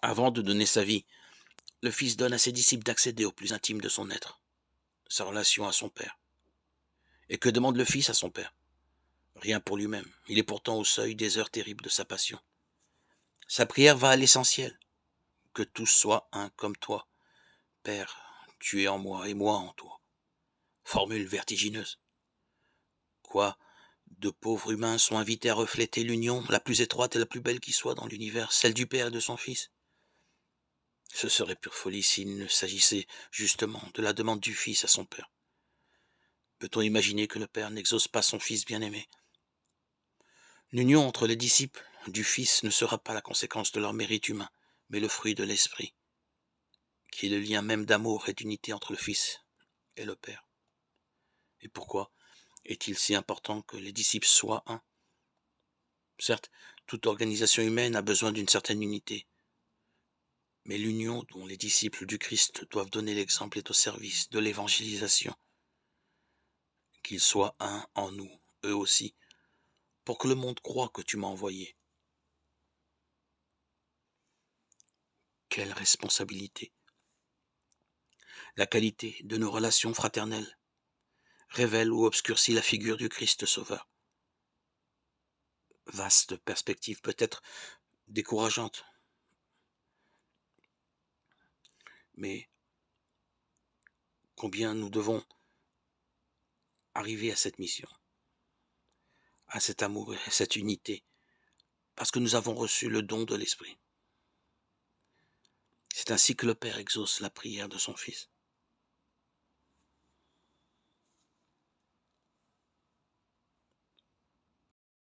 Avant de donner sa vie, le Fils donne à ses disciples d'accéder au plus intime de son être, sa relation à son Père. Et que demande le Fils à son Père? Rien pour lui-même. Il est pourtant au seuil des heures terribles de sa passion. Sa prière va à l'essentiel, que tous soient un comme toi. Père, tu es en moi et moi en toi. Formule vertigineuse. Quoi? De pauvres humains sont invités à refléter l'union la plus étroite et la plus belle qui soit dans l'univers, celle du Père et de son Fils. Ce serait pure folie s'il ne s'agissait justement de la demande du Fils à son Père. Peut-on imaginer que le Père n'exauce pas son Fils bien-aimé? L'union entre les disciples du Fils ne sera pas la conséquence de leur mérite humain, mais le fruit de l'Esprit, qui est le lien même d'amour et d'unité entre le Fils et le Père. Et pourquoi est-il si important que les disciples soient un? Certes, toute organisation humaine a besoin d'une certaine unité, mais l'union dont les disciples du Christ doivent donner l'exemple est au service de l'évangélisation. Qu'ils soient un en nous, eux aussi, pour que le monde croie que tu m'as envoyé. Quelle responsabilité! La qualité de nos relations fraternelles révèle ou obscurcit la figure du Christ Sauveur. Vaste perspective, peut-être décourageante, mais combien nous devons arriver à cette mission, à cet amour et à cette unité, parce que nous avons reçu le don de l'Esprit. C'est ainsi que le Père exauce la prière de son Fils.